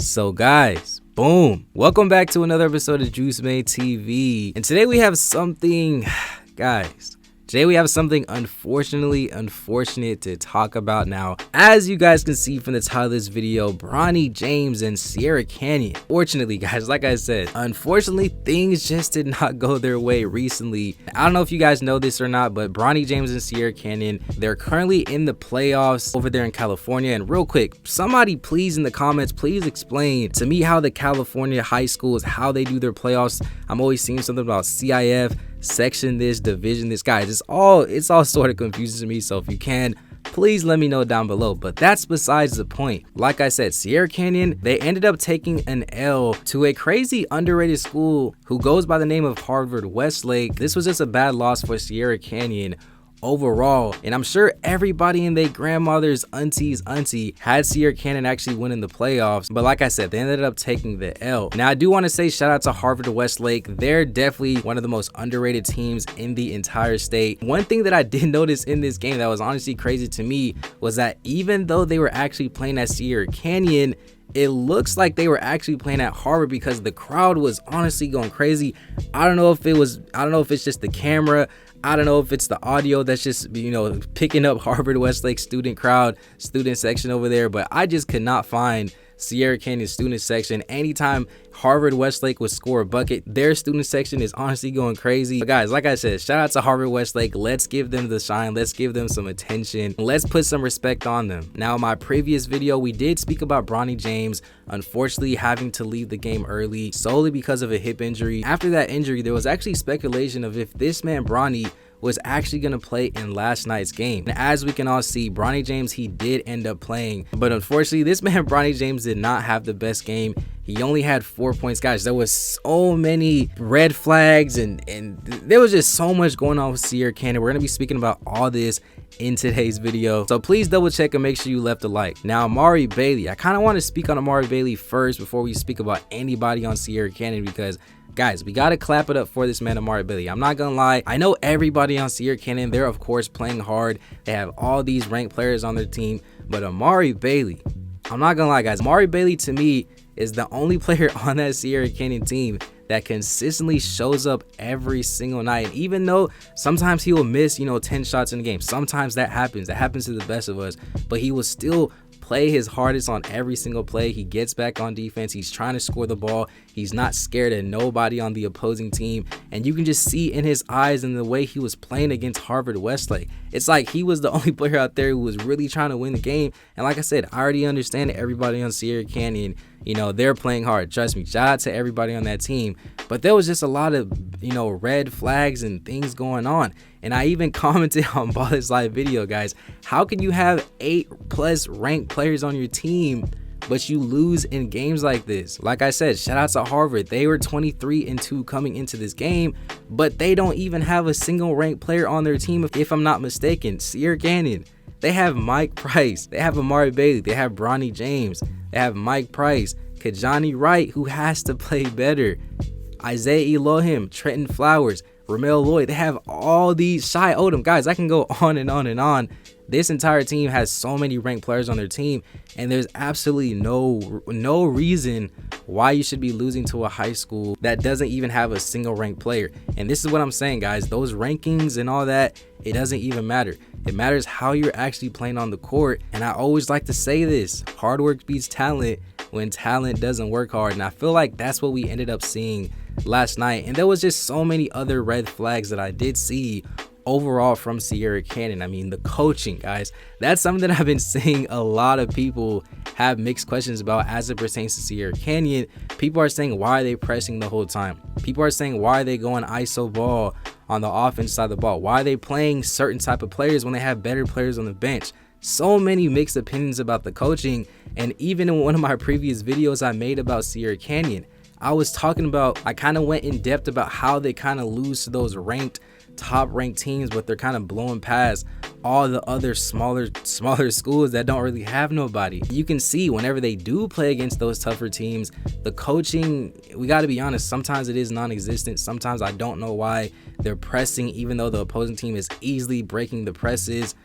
So guys, boom, welcome back to another episode of Juice Made TV, and today we have something unfortunate to talk about. Now, as you guys can see from the title of this video, Bronny James and Sierra Canyon. Fortunately, guys, like I said, unfortunately, things just did not go their way recently. I don't know if you guys know this or not, but Bronny James and Sierra Canyon, they're currently in the playoffs over there in California. And real quick, somebody please in the comments, please explain to me how the California high schools, how they do their playoffs. I'm always seeing something about CIF, section this, division this. Guys, it's all sort of confusing to me, so if you can, please let me know down below. But that's besides the point. Like I said, Sierra Canyon, they ended up taking an L to a crazy underrated school who goes by the name of Harvard-Westlake. This was just a bad loss for Sierra Canyon overall, and I'm sure everybody in their grandmother's auntie had Sierra Canyon actually winning the playoffs, but like I said, they ended up taking the L. Now I do want to say shout out to Harvard-Westlake. They're definitely one of the most underrated teams in the entire state. One thing that I did notice in this game that was honestly crazy to me was that even though they were actually playing at Sierra Canyon, it looks like they were actually playing at Harvard because the crowd was honestly going crazy. I don't know if it's just the camera. I don't know if it's the audio that's just, picking up Harvard-Westlake student section over there, but I just could not find Sierra Canyon student section. Anytime Harvard-Westlake would score a bucket, their student section is honestly going crazy. But guys, like I said, shout out to Harvard-Westlake. Let's give them the shine. Let's give them some attention. Let's put some respect on them. Now, in my previous video, we did speak about Bronny James unfortunately having to leave the game early solely because of a hip injury. After that injury, there was actually speculation of if this man Bronny was actually going to play in last night's game. And as we can all see, Bronny James, he did end up playing, but unfortunately this man Bronny James did not have the best game. He only had 4 points. Guys, there was so many red flags and there was just so much going on with Sierra Canyon. We're going to be speaking about all this in today's video, so please double check and make sure you left a like. Now, Amari Bailey, I kind of want to speak on Amari Bailey first before we speak about anybody on Sierra Canyon, because guys, we got to clap it up for this man, Amari Bailey. I'm not going to lie. I know everybody on Sierra Canyon, they're of course playing hard. They have all these ranked players on their team, but Amari Bailey, I'm not going to lie, guys. Amari Bailey, to me, is the only player on that Sierra Canyon team that consistently shows up every single night. And even though sometimes he will miss, 10 shots in the game, sometimes that happens to the best of us, but he will still play his hardest on every single play. He gets back on defense. He's trying to score the ball. He's not scared of nobody on the opposing team. And you can just see in his eyes and the way he was playing against Harvard-Westlake, it's like he was the only player out there who was really trying to win the game. And like I said, I already understand that everybody on Sierra Canyon, they're playing hard. Trust me, shout out to everybody on that team. But there was just a lot of, red flags and things going on. And I even commented on Ballis's live video, guys. How can you have 8+ ranked players on your team, but you lose in games like this? Like I said, shout out to Harvard. They were 23-2 coming into this game, but they don't even have a single ranked player on their team, if I'm not mistaken. Sierra Canyon, they have Mike Price, they have Amari Bailey, they have Bronny James, they have Mike Price, Kajani Wright, who has to play better, Isaiah Elohim, Trenton Flowers, Ramel Lloyd. They have all these, Shy Odom. Guys, I can go on and on and on. This entire team has so many ranked players on their team, and there's absolutely no reason why you should be losing to a high school that doesn't even have a single ranked player. And this is what I'm saying, guys. Those rankings and all that, it doesn't even matter. It matters how you're actually playing on the court. And I always like to say this: hard work beats talent when talent doesn't work hard. And I feel like that's what we ended up seeing last night. And there was just so many other red flags that I did see overall from Sierra Canyon. I mean, the coaching, guys, that's something that I've been seeing a lot of people have mixed questions about as it pertains to Sierra Canyon. People are saying, why are they pressing the whole time? People are saying, why are they going ISO ball on the offense side of the ball? Why are they playing certain type of players when they have better players on the bench? So many mixed opinions about the coaching. And even in one of my previous videos I made about Sierra Canyon, I was talking about, I kind of went in depth about how they kind of lose to those top ranked teams, but they're kind of blowing past all the other smaller schools that don't really have nobody. You can see whenever they do play against those tougher teams, the coaching, we got to be honest, sometimes it is non-existent. Sometimes I don't know why they're pressing, even though the opposing team is easily breaking the presses.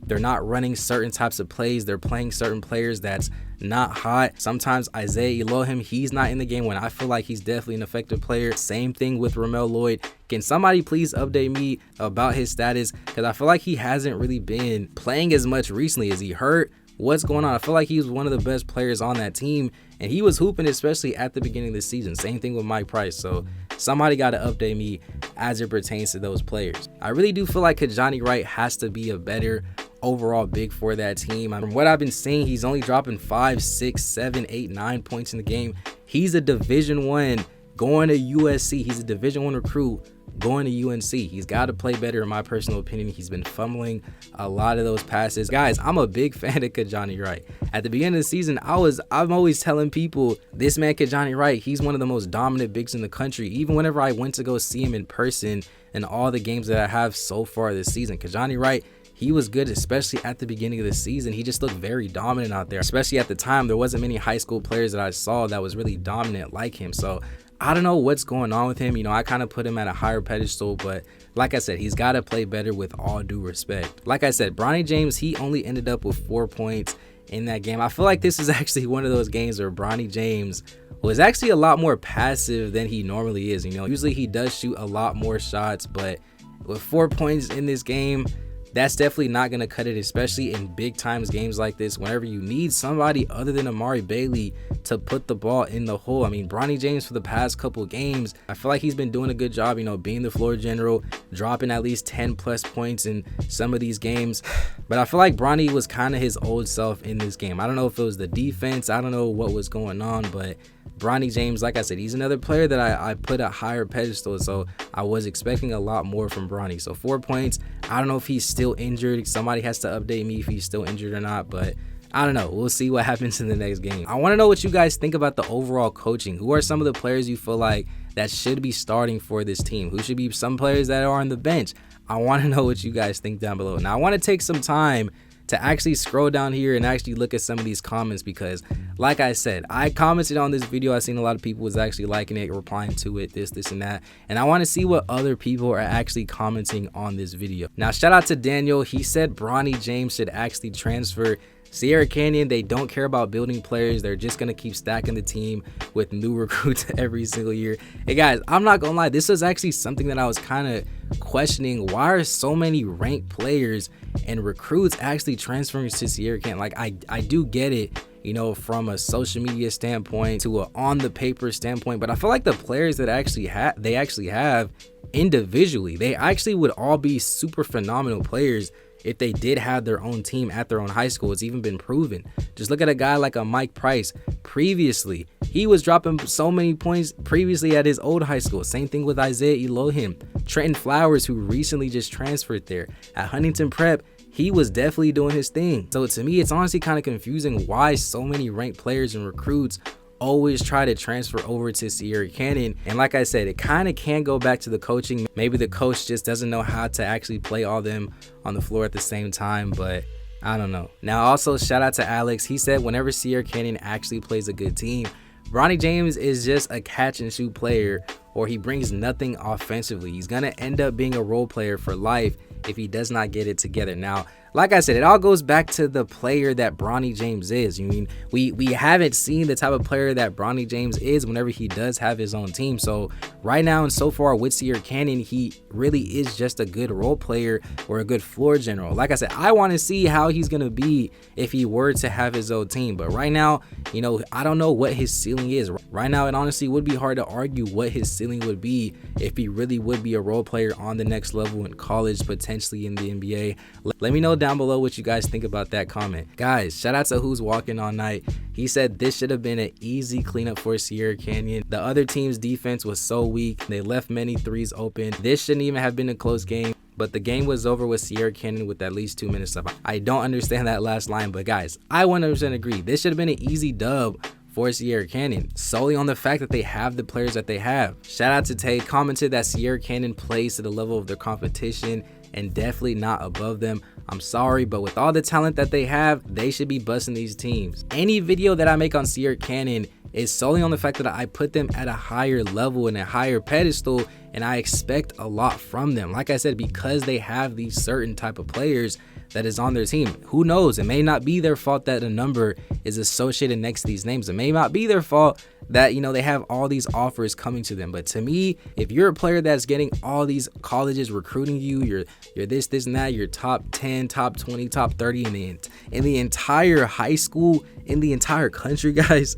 They're not running certain types of plays. They're playing certain players that's not hot. Sometimes Isaiah Elohim, he's not in the game when I feel like he's definitely an effective player. Same thing with Ramel Lloyd. Can somebody please update me about his status? Because I feel like he hasn't really been playing as much recently. Is he hurt? What's going on? I feel like he was one of the best players on that team, and he was hooping, especially at the beginning of the season. Same thing with Mike Price. So somebody got to update me as it pertains to those players. I really do feel like Kajani Wright has to be a better overall big for that team. From what I've been seeing, he's only dropping 5, 6, 7, 8, 9 points in the game. He's a Division I going to USC. He's a Division I recruit going to UNC. He's got to play better, in my personal opinion. He's been fumbling a lot of those passes. Guys, I'm a big fan of Kajani Wright. At the beginning of the season, I'm always telling people, this man Kajani Wright, he's one of the most dominant bigs in the country. Even whenever I went to go see him in person in all the games that I have so far this season, Kajani Wright, he was good, especially at the beginning of the season. He just looked very dominant out there, especially at the time. There wasn't many high school players that I saw that was really dominant like him. So I don't know what's going on with him. You know, I kind of put him at a higher pedestal, but like I said, he's got to play better with all due respect. Like I said, Bronny James, he only ended up with 4 points in that game. I feel like this is actually one of those games where Bronny James was actually a lot more passive than he normally is. You know, usually he does shoot a lot more shots, but with 4 points in this game, that's definitely not going to cut it, especially in big times games like this, whenever you need somebody other than Amari Bailey to put the ball in the hole. I mean, Bronny James for the past couple of games, I feel like he's been doing a good job, you know, being the floor general, dropping at least 10 plus points in some of these games. But I feel like Bronny was kind of his old self in this game. I don't know if it was the defense, I don't know what was going on, but Bronny James, like I said, he's another player that I put a higher pedestal, so I was expecting a lot more from Bronny. So 4 points. I don't know if he's still injured. Somebody has to update me if he's still injured or not, but I don't know. We'll see what happens in the next game. I want to know what you guys think about the overall coaching. Who are some of the players you feel like that should be starting for this team? Who should be some players that are on the bench? I want to know what you guys think down below. Now, I want to take some time to actually scroll down here and actually look at some of these comments, because like I said, I commented on this video. I seen a lot of people was actually liking it, replying to it, this and that, and I want to see what other people are actually commenting on this video. Now, shout out to Daniel. He said Bronny James should actually transfer. Sierra Canyon, they don't care about building players. They're just going to keep stacking the team with new recruits every single year. Hey guys, I'm not going to lie. This is actually something that I was kind of questioning. Why are so many ranked players and recruits actually transferring to Sierra Canyon? Like, I do get it, you know, from a social media standpoint to a on the paper standpoint, but I feel like the players that actually have individually, they actually would all be super phenomenal players if they did have their own team at their own high school. It's even been proven. Just look at a guy like a Mike Price. Previously, he was dropping so many points previously at his old high school. Same thing with Isaiah Elohim. Trenton Flowers, who recently just transferred there. At Huntington Prep, he was definitely doing his thing. So to me, it's honestly kind of confusing why so many ranked players and recruits always try to transfer over to Sierra Canyon. And like I said, it kind of can go back to the coaching. Maybe the coach just doesn't know how to actually play all them on the floor at the same time, but I don't know. Now, also shout out to Alex. He said whenever Sierra Canyon actually plays a good team, Bronny James is just a catch and shoot player, or he brings nothing offensively. He's gonna end up being a role player for life if he does not get it together. Now, like I said, it all goes back to the player that Bronny James is. You mean, we haven't seen the type of player that Bronny James is whenever he does have his own team. So right now and so far with Sierra Canyon, he really is just a good role player or a good floor general. Like I said, I want to see how he's going to be if he were to have his own team. But right now, you know, I don't know what his ceiling is. Right now, it honestly would be hard to argue what his ceiling would be if he really would be a role player on the next level in college, potentially in the NBA. Let me know down below what you guys think about that comment. Guys, shout out to Who's Walking All Night. He said this should have been an easy cleanup for Sierra Canyon. The other team's defense was so weak. They left many threes open. This shouldn't even have been a close game, but the game was over with Sierra Canyon with at least 2 minutes left. I don't understand that last line, but guys, I 100% agree. This should have been an easy dub for Sierra Canyon, solely on the fact that they have the players that they have. Shout out to Tay, commented that Sierra Canyon plays to the level of their competition and definitely not above them. I'm sorry, but with all the talent that they have, they should be busting these teams. Any video that I make on Sierra Canyon is solely on the fact that I put them at a higher level and a higher pedestal, and I expect a lot from them. Like I said, because they have these certain type of players, that is on their team. Who knows? It may not be their fault that a number is associated next to these names. It may not be their fault that, you know, they have all these offers coming to them. But to me, if you're a player that's getting all these colleges recruiting you, you're this and that, you're top 10, top 20, top 30 in the entire high school, in the entire country, guys,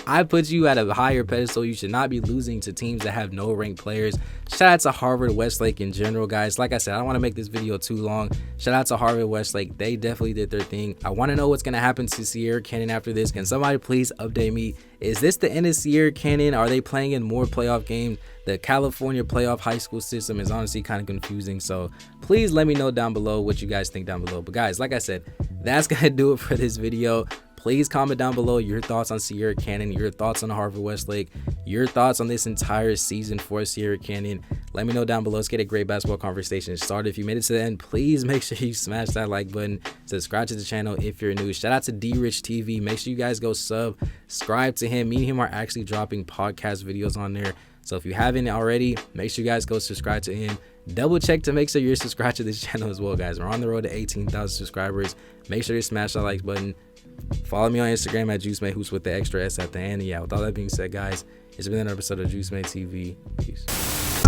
I put you at a higher pedestal. You should not be losing to teams that have no ranked players. Shout out to Harvard-Westlake in general, guys. Like I said, I don't want to make this video too long. Shout out to Harvard-Westlake. They definitely did their thing. I want to know what's going to happen to Sierra Canyon after this. Can somebody please update me? Is this the end of Sierra Canyon? Are they playing in more playoff games? The California playoff high school system is honestly kind of confusing. So please let me know down below what you guys think down below. But guys, like I said, that's going to do it for this video. Please comment down below your thoughts on Sierra Canyon, your thoughts on Harvard-Westlake, your thoughts on this entire season for Sierra Canyon. Let me know down below. Let's get a great basketball conversation started. If you made it to the end, please make sure you smash that like button. Subscribe to the channel if you're new. Shout out to D-Rich TV. Make sure you guys go subscribe to him. Me and him are actually dropping podcast videos on there. So if you haven't already, make sure you guys go subscribe to him. Double check to make sure you're subscribed to this channel as well, guys. We're on the road to 18,000 subscribers. Make sure you smash that like button. Follow me on Instagram at JuiceMateHoops with the extra S at the end. Yeah, with all that being said, guys, it's been another episode of JuiceMate TV. Peace.